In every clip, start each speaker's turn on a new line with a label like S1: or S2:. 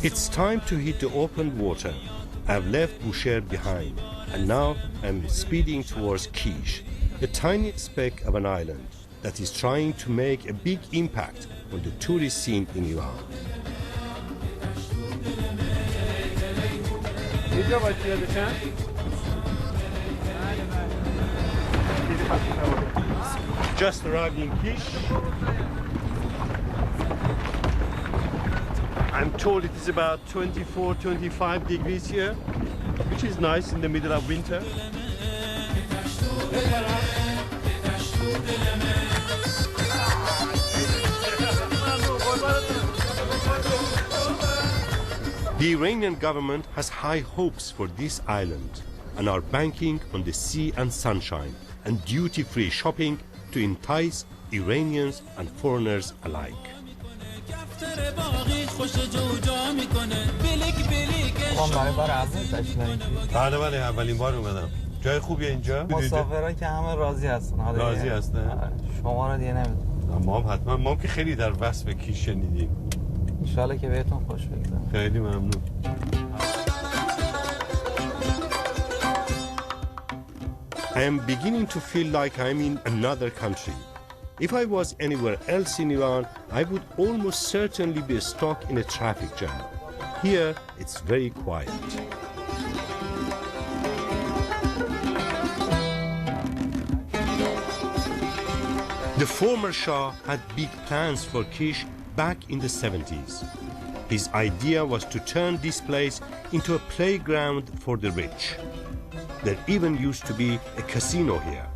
S1: It's time to hit the open water. I've left Bushehr behind, and now I'm speeding towards Kish, a tiny speck of an island that is trying to make a big impact on the tourist scene in Iran. Just arrived in Kish. I'm told it is about 24, 25 degrees here, which is nice in the middle of winter. The Iranian government has high hopes for this island and are banking on the sea and sunshine and duty-free shopping to entice Iranians and foreigners alike.
S2: بله اولین بار اومدم. جای خوبیه اینجا؟
S3: مسافرها که همه راضی هستن.
S2: راضی هستن؟
S3: شما رو دیگه نمیدونم.
S2: ما هم که خیلی در وصف کیش شنیدیم.
S3: ان شاءالله که بهتون خوش بگذره.
S2: خیلی ممنون.
S1: I am beginning to feel like I'm in another country. If I was anywhere else in Iran, I would almost certainly be stuck in a traffic jam. Here, it's very quiet. The former Shah had big plans for Kish back in the 70s. His idea was to turn this place into a playground for the rich. There even used to be a casino here.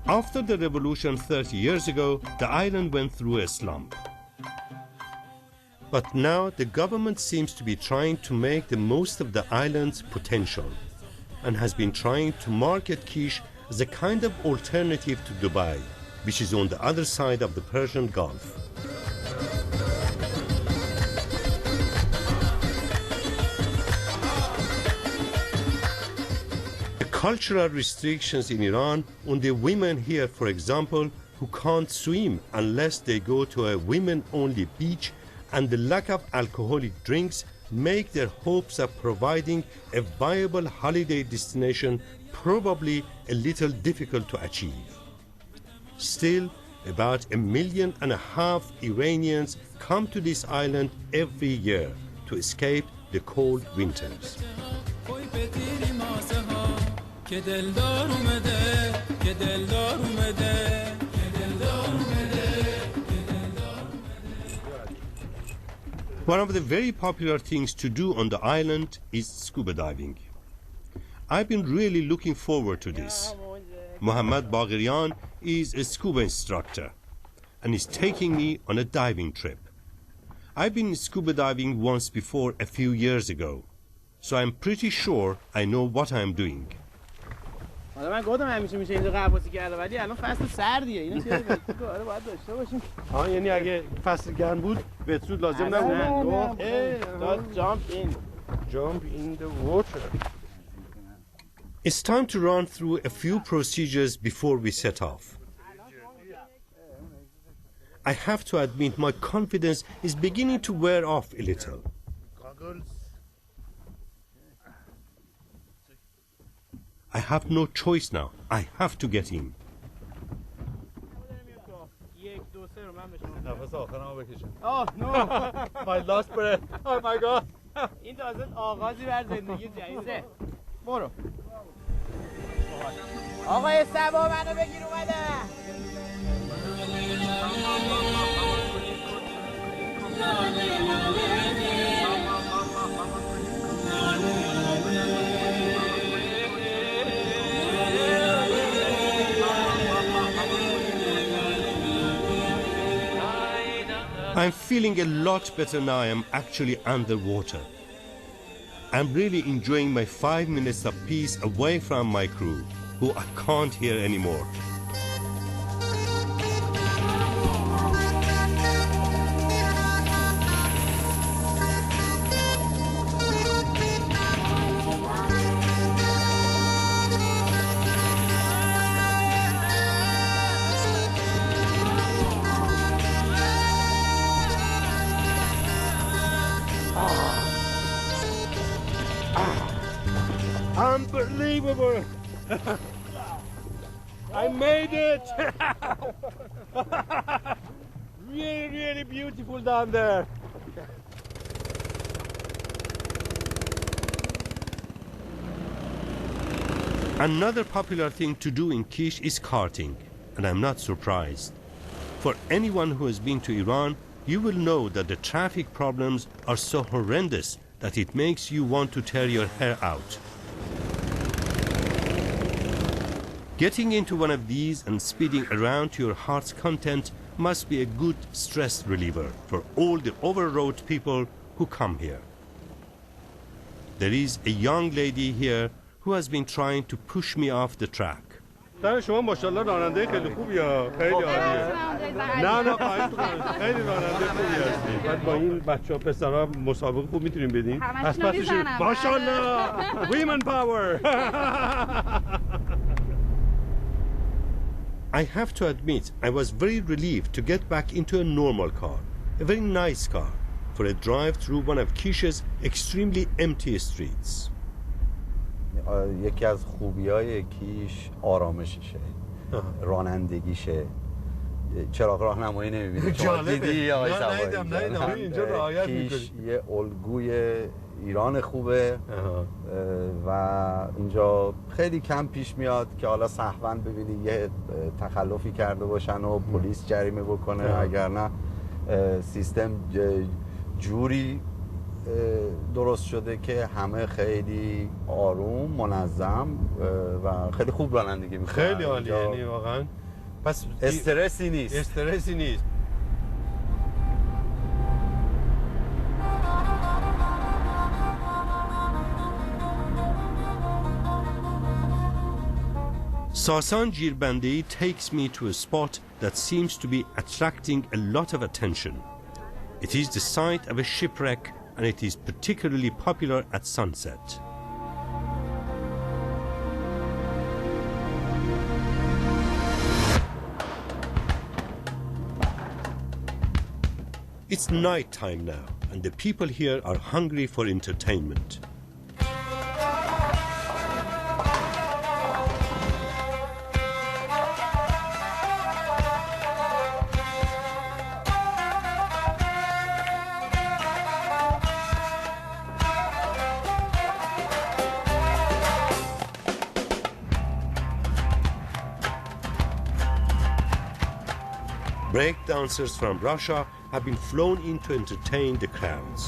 S1: After the revolution 30 years ago, the island went through a slump. But now the government seems to be trying to make the most of the island's potential and has been trying to market Kish as a kind of alternative to Dubai, which is on the other side of the Persian Gulf. The cultural restrictions in Iran on the women here, for example, who can't swim unless they go to a women-only beach, and the lack of alcoholic drinks make their hopes of providing a viable holiday destination probably a little difficult to achieve. Still, about 1.5 million Iranians come to this island every year to escape the cold winters. One of the very popular things to do on the island is scuba diving. I've been really looking forward to this. Mohammad Bagherian is a scuba instructor and is taking me on a diving trip. I've been scuba diving once before a few years ago, so I'm pretty sure I know what I'm doing.
S4: من گفتم همیشه میشه اینجا غواصی کرده ولی الان فصل سردیه اینو چیزی آره باید داشته باشیم
S1: یعنی اگه فصل گرم بود وتسوت لازم نبود
S4: jump in the water.
S1: It's time to run through a few procedures before we set off. I have to admit my confidence is beginning to wear off a little. I have no choice now. I have to get in.
S4: Oh no!
S2: My last breath. Oh my God.
S4: این تازه آغازی بر زندگی جدیده. برو. آقای سبا منو بگیر اومده.
S1: I'm feeling a lot better now I am actually underwater. I'm really enjoying my 5 minutes of peace away from my crew, who I can't hear anymore. Unbelievable! I made it! Really, really beautiful down there. Another popular thing to do in Kish is karting, and I'm not surprised. For anyone who has been to Iran, you will know that the traffic problems are so horrendous that it makes you want to tear your hair out. Getting into one of these and speeding around to your heart's content must be a good stress reliever for all the overwrought people who come here. There is a young lady here who has been trying to push me off the track.
S2: شما ماشاءالله راننده خیلی خوبیه. خیلی عالیه. نه خواهش می‌کنم. خیلی راننده خوبی هستی. بعد با این بچه‌ها پسرا مسابقه خوب می‌تونیم بدین؟ از پسش ماشاءالله. Women power.
S1: I have to admit, I was very relieved to get back into a normal car, a very nice car, for a drive through one of Kish's extremely empty streets.
S5: یکی از خوبی‌های کیش آرامششه، رانندگیشه. چراغ راهنمایی نمی‌بینی. دیدی آقای سبا؟
S2: اینجا رعایت می‌کنی.
S5: کیش یه الگوی ایران خوبه و اینجا خیلی کم پیش میاد که حالا سهواً ببینی یه تخلفی کرده باشن و پلیس جریمه بکنه. اگر نه سیستم جوری درست شده که همه خیلی آروم، منظم و خیلی خوب رانندگی میکنن.
S2: خیلی عالیه، یعنی واقعا پس
S5: استرسی نیست.
S2: استرسی نیست.
S1: Sasan Jirbandei takes me to a spot that seems to be attracting a lot of attention. It is the site of a shipwreck and it is particularly popular at sunset. It's night time now and the people here are hungry for entertainment. Break dancers from Russia have been flown in to entertain the crowds.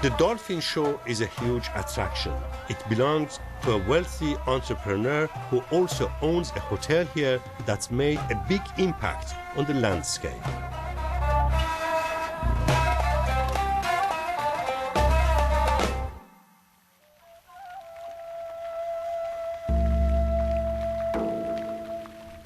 S1: The Dolphin Show is a huge attraction. It belongs to a wealthy entrepreneur who also owns a hotel here that's made a big impact on the landscape.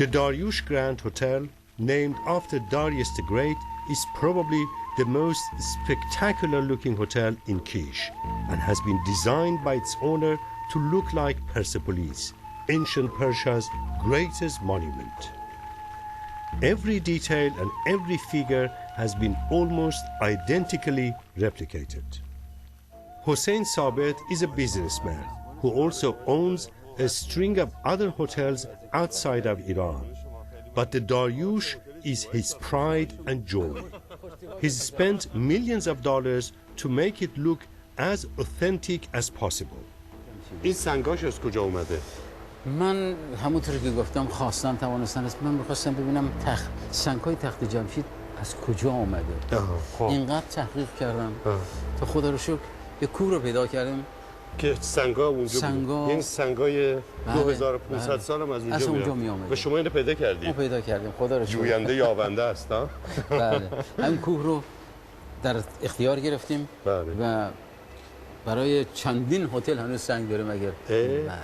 S1: The Daryush Grand Hotel, named after Darius the Great, is probably the most spectacular looking hotel in Kish and has been designed by its owner to look like Persepolis, ancient Persia's greatest monument. Every detail and every figure has been almost identically replicated. Hossein Sabet is a businessman who also owns a string of other hotels outside of Iran. But the Daryush is his pride and joy. He's spent millions of dollars to make it look as authentic as possible.
S2: این سنگاش از کجا اومده؟
S6: من همونطور که گفتم خواستم توانستن است. من می‌خواستم ببینم سنگ‌های تخت جمشید از کجا اومده. اینقدر تحقیق کردم تا خدا رو شکر یه کوه رو پیدا کردیم
S2: که سنگا اونجا بود. این سنگای 2500 سال هم از اونجا میاد. و شما اینو پیدا کردید؟
S6: ما پیدا کردیم، خدا رو شکر.
S2: جوینده یابنده است ها.
S6: بله. همین کوه رو در اختیار گرفتیم و برای چندین هتل هنوز سنگ داریم. اگر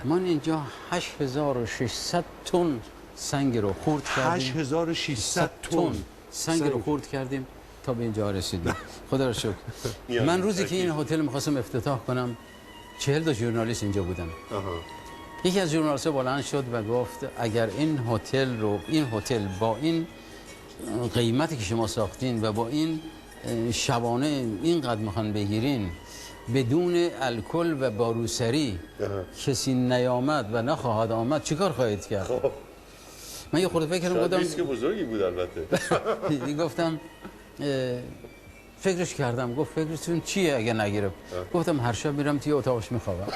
S6: ما اینجا 8600 تن سنگ رو خورد کردیم.
S2: 8600 تن
S6: سنگ رو خورد کردیم تا به اینجا رسیدیم. خدا رو شکر. من روزی که این هتل می‌خواستم افتتاح کنم 40 ژورنالیست اینجا بودن. یکی از ژورنالیست‌ها بلند شد و گفت اگر این هتل با این قیمتی که شما ساختین و با این شبانه اینقدر میخوان بگیرین بدون الکل و باروسری کسی نیامد و نخواهد آمد چیکار خواهید کرد؟ من یه خورده فکر کردم
S1: ریسک بزرگی بود البته.
S6: گفتم فکرش کردم. گفت فکرتون چیه اگه نگیرم؟ گفتم هر شب میرم توی اتاقش میخوابم.